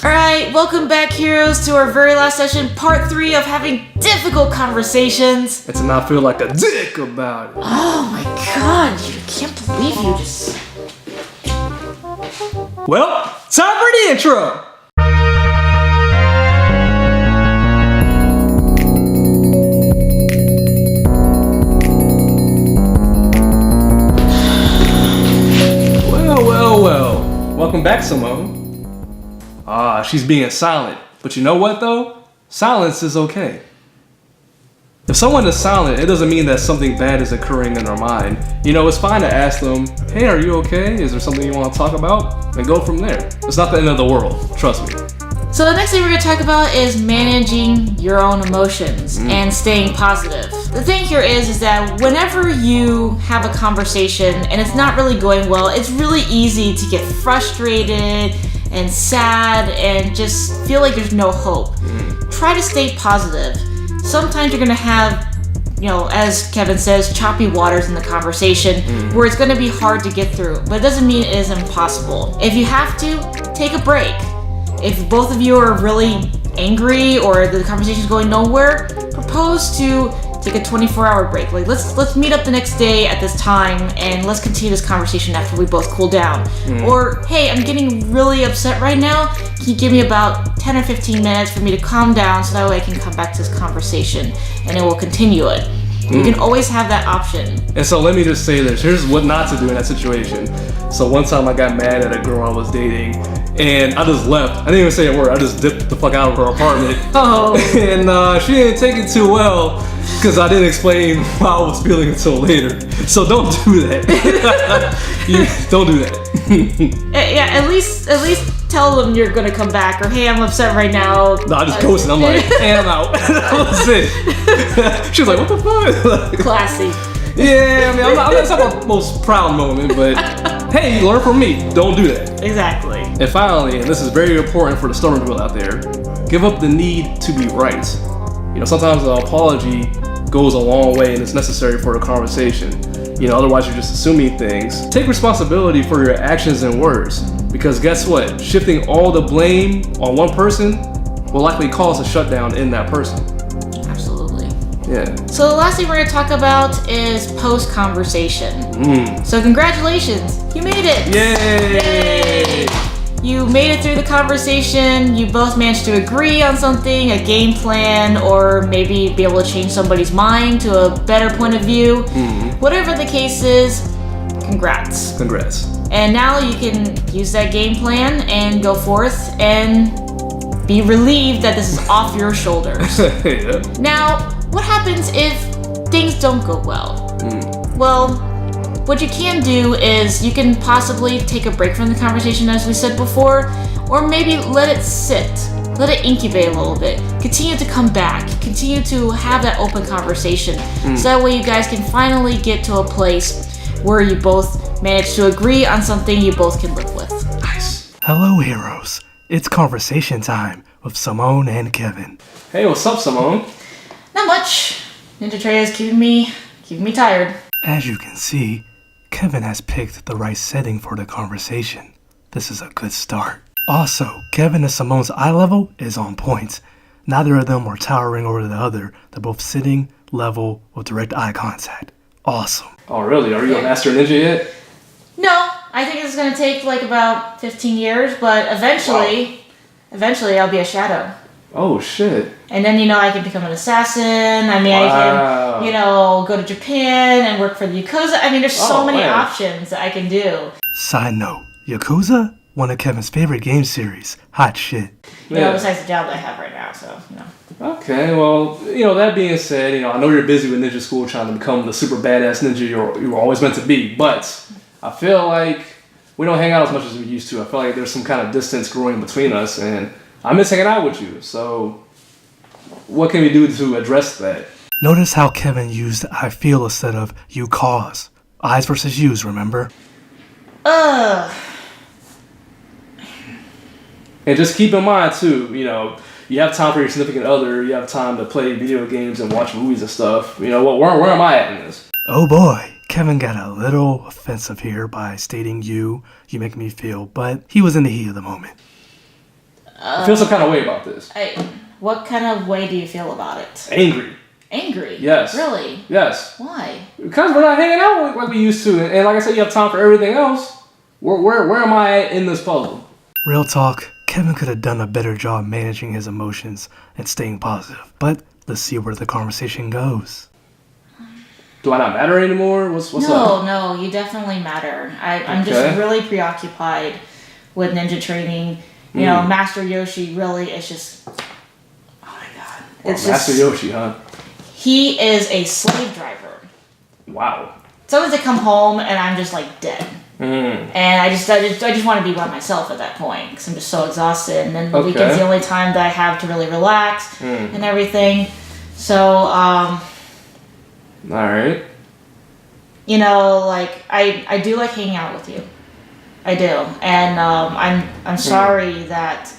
Alright, welcome back, heroes, to our very last session, part 3 of having difficult conversations. And to not feel like a dick about it. Oh my god, I can't believe you just... Well, time for the intro! Well. Welcome back, Simone. She's being silent. But you know what, though? Silence is okay. If someone is silent, it doesn't mean that something bad is occurring in their mind. You know, it's fine to ask them, hey, are you okay? Is there something you want to talk about? And go from there. It's not the end of the world. Trust me. So the next thing we're going to talk about is managing your own emotions and staying positive. The thing here is that whenever you have a conversation and it's not really going well, it's really easy to get frustrated and sad and just feel like there's no hope. Try to stay positive. Sometimes you're going to have, as Kevin says, choppy waters in the conversation where it's going to be hard to get through, but it doesn't mean it is impossible. If you have to, take a break. If both of you are really angry or the conversation is going nowhere, propose to take a 24-hour break. Like let's meet up the next day at this time and let's continue this conversation after we both cool down. Or, hey, I'm getting really upset right now. Can you give me about 10 or 15 minutes for me to calm down so that way I can come back to this conversation and then we'll continue it. You can always have that option. And so let me just say this. Here's what not to do in that situation. So one time I got mad at a girl I was dating and I just left. I didn't even say a word. I just dipped the fuck out of her apartment. Oh. And she didn't take it too well because I didn't explain how I was feeling until later. So don't do that. Don't do that. Yeah, at least tell them you're gonna come back, or hey, I'm upset right now. No, I just ghosted. I'm like, hey, I'm out. That was it. She was like, what the fuck? Classy. Yeah, I mean, that's not my most proud moment, but hey, you learn from me. Don't do that. Exactly. And finally, and this is very important for the stubborn people out there, give up the need to be right. Sometimes an apology goes a long way and it's necessary for a conversation. Otherwise you're just assuming things. Take responsibility for your actions and words. Because guess what? Shifting all the blame on one person will likely cause a shutdown in that person. Absolutely. Yeah. So the last thing we're going to talk about is post-conversation. So congratulations, you made it. Yay! You made it through the conversation. You both managed to agree on something, a game plan, or maybe be able to change somebody's mind to a better point of view. Whatever the case is, congrats. Congrats. And now you can use that game plan and go forth and be relieved that this is off your shoulders. Yeah. Now, what happens if things don't go well? Well, what you can do is you can possibly take a break from the conversation, as we said before, or maybe let it sit. Let it incubate a little bit. Continue to come back. Continue to have that open conversation. So that way you guys can finally get to a place where you both manage to agree on something you both can live with. Nice. Hello, heroes. It's conversation time with Simone and Kevin. Hey, what's up, Simone? Not much. Ninja Trey is keeping me tired. As you can see, Kevin has picked the right setting for the conversation. This is a good start. Also, Kevin and Simone's eye level is on point. Neither of them are towering over the other. They're both sitting level with direct eye contact. Awesome. Oh, really? Are you a master ninja yet? No, I think it's going to take like about 15 years, but eventually I'll be a shadow. Oh, shit. And then, I can become an assassin. I mean, I can, go to Japan and work for the Yakuza. I mean, there's so many options that I can do. Side note, Yakuza? One of Kevin's favorite game series. Hot shit. Besides the job that I have right now, so, Okay, well, that being said, I know you're busy with ninja school trying to become the super badass ninja you were always meant to be, but I feel like we don't hang out as much as we used to. I feel like there's some kind of distance growing between us, and I miss hanging out with you. So what can we do to address that? Notice how Kevin used I feel instead of you cause. Eyes versus yous, remember? And just keep in mind, too, you have time for your significant other, you have time to play video games and watch movies and stuff. Where am I at in this? Oh boy, Kevin got a little offensive here by stating you make me feel, but he was in the heat of the moment. I feel some kind of way about this. What kind of way do you feel about it? Angry. Angry? Yes. Really? Yes. Why? Because we're not hanging out like we used to. And like I said, you have time for everything else. Where am I at in this puzzle? Real talk, Kevin could have done a better job managing his emotions and staying positive. But let's see where the conversation goes. Do I not matter anymore? What's up? No, you definitely matter. I'm just really preoccupied with ninja training. You know, Master Yoshi really is just... Oh my god. It's Master Yoshi, huh? He is a slave driver. Wow. Sometimes I come home and I'm just like dead. And I just want to be by myself at that point because I'm just so exhausted. And then the weekend's the only time that I have to really relax and everything. So, all right. You know, like I do like hanging out with you. I do, and I'm sorry that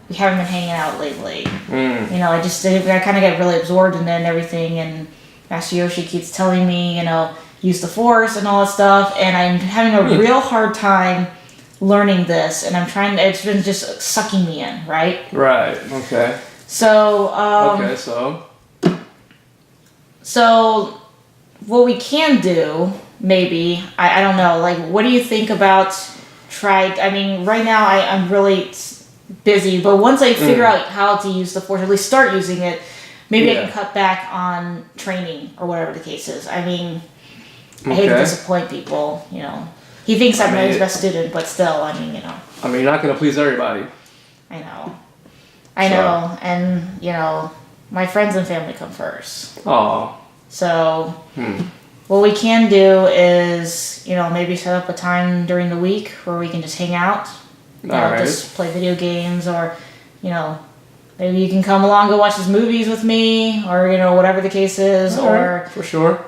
we haven't been hanging out lately. You know, I kind of get really absorbed in it and everything. And Master Yoshi keeps telling me, you know, use the Force and all that stuff, and I'm having a real hard time learning this, and it's been just sucking me in, right? Right, okay. So, So, what we can do, maybe, I don't know, like, what do you think about right now I'm really busy, but once I figure out how to use the Force, or at least start using it, maybe I can cut back on training, or whatever the case is. I mean... I hate to disappoint people, you know. He thinks I'm his best student, but still, I mean, you know. I mean, you're not going to please everybody. I know. And, you know, my friends and family come first. Oh. So, what we can do is, you know, maybe set up a time during the week where we can just hang out. Just play video games, or, you know, maybe you can come along, go watch these movies with me, or, you know, whatever the case is. Or, for sure.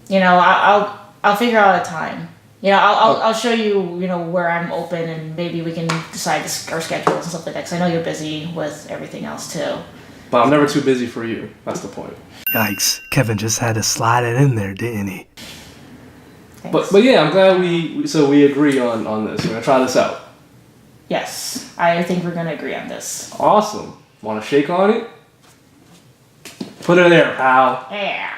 You know, I'll figure out a time. You know, I'll show you, you know, where I'm open, and maybe we can decide our schedules and stuff like that. Because I know you're busy with everything else too. But I'm never too busy for you. That's the point. Yikes! Kevin just had to slide it in there, didn't he? Thanks. But yeah, I'm glad we agree on this. We're gonna try this out. Yes, I think we're gonna agree on this. Awesome. Want to shake on it? Put it in there, pal. Yeah.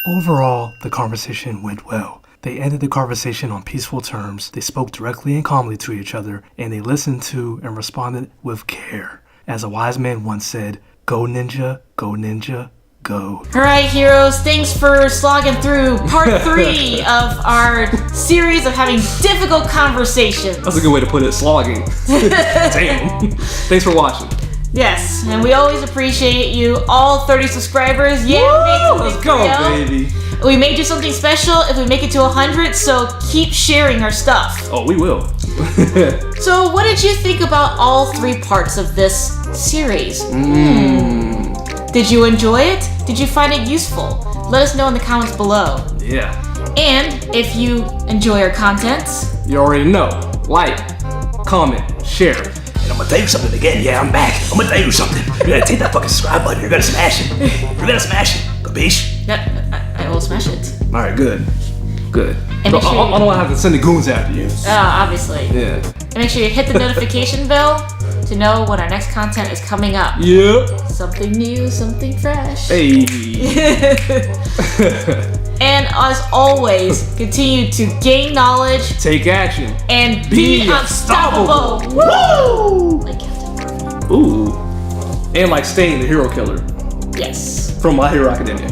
Overall, the conversation went well. They ended the conversation on peaceful terms, they spoke directly and calmly to each other, and they listened to and responded with care. As a wise man once said, go ninja, go. Alright, heroes, thanks for slogging through part 3 of our series of having difficult conversations. That's a good way to put it, slogging. Damn. Thanks for watching. Yes, and we always appreciate you, all 30 subscribers. Yeah, woo! Let's go, baby. We may do something special if we make it to 100, so keep sharing our stuff. Oh, we will. So, what did you think about all 3 parts of this series? Did you enjoy it? Did you find it useful? Let us know in the comments below. Yeah. And if you enjoy our content, you already know. Like, comment, share. I'm gonna tell you something again. Yeah, I'm back. I'm gonna tell you something. You're gonna take that fucking subscribe button. You're gonna smash it. You're gonna smash it. Capiche? I will smash it. Alright, good. And So I don't have to send the goons after you. Obviously. Yeah. And make sure you hit the notification bell to know when our next content is coming up. Yep. Something new, something fresh. Hey. And as always, continue to gain knowledge, take action, and be unstoppable. Woo! Like Captain Marvel. Ooh. And like Stain, the hero killer. Yes. From My Hero Academia.